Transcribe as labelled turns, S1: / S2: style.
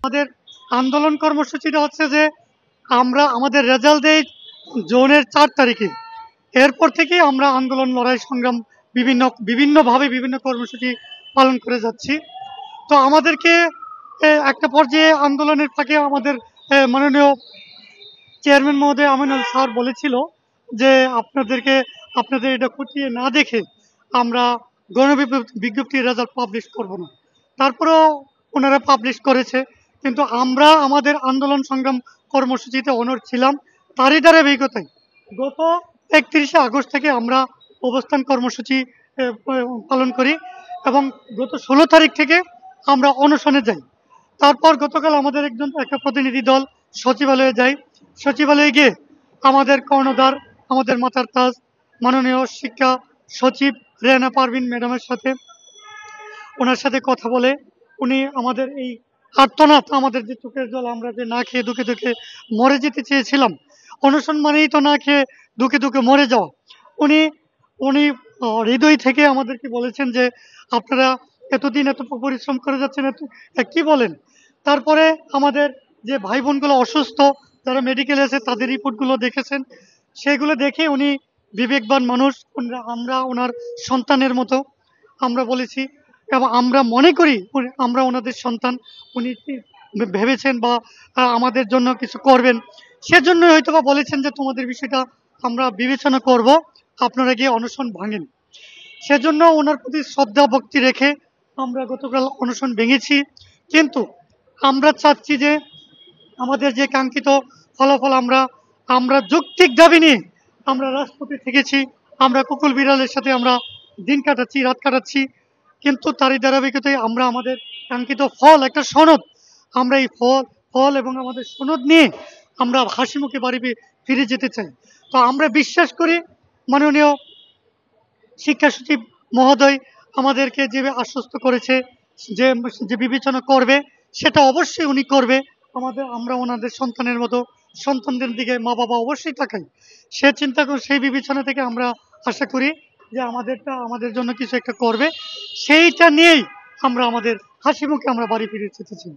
S1: আমাদের আন্দোলন কর্মসূচিটা হচ্ছে যে আমরা আমাদের রেজাল্ট দেই জুনের 4 তারিখে। এরপর থেকেই আমরা আন্দোলন লড়াই সংগ্রাম বিভিন্নভাবে বিভিন্ন কর্মসূচি পালন করে যাচ্ছি। তো আমাদেরকে একটা পর্যায়ে আন্দোলনের ফাঁকে আমাদের মাননীয় চেয়ারম্যান মহোদয় আমিনুল স্যার বলেছিল যে আপনাদের এটা খতিয়ে না দেখে আমরা বিজ্ঞপ্তির রেজাল্ট পাবলিশ করব না। তারপরেও ওনারা পাবলিশ করেছে, কিন্তু আমরা আমাদের আন্দোলন সংগ্রাম কর্মসূচিতে অনড় ছিলাম। তারই ধারাবাহিকতায় গত 31শে আগস্ট থেকে আমরা অবস্থান কর্মসূচি পালন করি এবং গত 16 তারিখ থেকে আমরা অনশনে যাই। তারপর গতকাল আমাদের একটা প্রতিনিধি দল সচিবালয়ে যায়। সচিবালয়ে গিয়ে আমাদের কর্ণধার, আমাদের মাথার তাজ মাননীয় শিক্ষা সচিব রেহানা পারভিন ম্যাডামের সাথে ওনার সাথে কথা বলে উনি আমাদের এই আর্তনাদ, আমাদের যে চোখের জল, আমরা যে না খেয়ে দুঃখে দুঃখে মরে যেতে চেয়েছিলাম, অনশন মানেই তো না খেয়ে দুঃখে দুঃখে মরে যাওয়া। উনি উনি হৃদয় থেকে আমাদেরকে বলেছেন যে আপনারা এতদিন এত পরিশ্রম করে যাচ্ছেন, কি বলেন। তারপরে আমাদের যে ভাই বোনগুলো অসুস্থ, যারা মেডিকেলে আছে, তাদের রিপোর্টগুলো দেখেছেন। সেগুলো দেখে উনি বিবেকবান মানুষ, আমরা ওনার সন্তানের মতো আমরা বলেছি এবং আমরা মনে করি আমরা ওনাদের সন্তান। উনি ভেবেছেন বা আমাদের জন্য কিছু করবেন, সেজন্যই হয়তো বা বলেছেন যে তোমাদের বিষয়টা আমরা বিবেচনা করব, আপনারা গিয়ে অনশন ভাঙেন। সেজন্য ওনার প্রতি শ্রদ্ধা ভক্তি রেখে আমরা গতকাল অনশন ভেঙেছি। কিন্তু আমরা চাচ্ছি যে আমাদের যে কাঙ্ক্ষিত ফলাফল, আমরা যৌক্তিক দাবি নিয়ে আমরা রাজপথে থেকেছি। আমরা কুকুর বিড়ালের সাথে আমরা দিন কাটাচ্ছি, রাত কাটাচ্ছি, কিন্তু তারই ধারাবাহিকতায় আমরা আমাদের কাঙ্ক্ষিত ফল, একটা সনদ, আমরা এই ফল এবং আমাদের সনদ নিয়ে আমরা হাসি মুখে বাড়ি ফিরে যেতে চাই। তো আমরা বিশ্বাস করি মাননীয় শিক্ষা সচিব মহোদয় আমাদেরকে যে আশ্বস্ত করেছে যে যে বিবেচনা করবে, সেটা অবশ্যই উনি করবে। আমরা ওনাদের সন্তানের মতো, সন্তানদের দিকে মা বাবা অবশ্যই তাকাই। সে চিন্তা করে, সেই বিবেচনা থেকে আমরা আশা করি যে আমাদের জন্য কিছু একটা করবে। সেইটা নিয়েই আমরা আমাদের হাসি মুখে আমরা বাড়ি ফিরে যেতে চাই।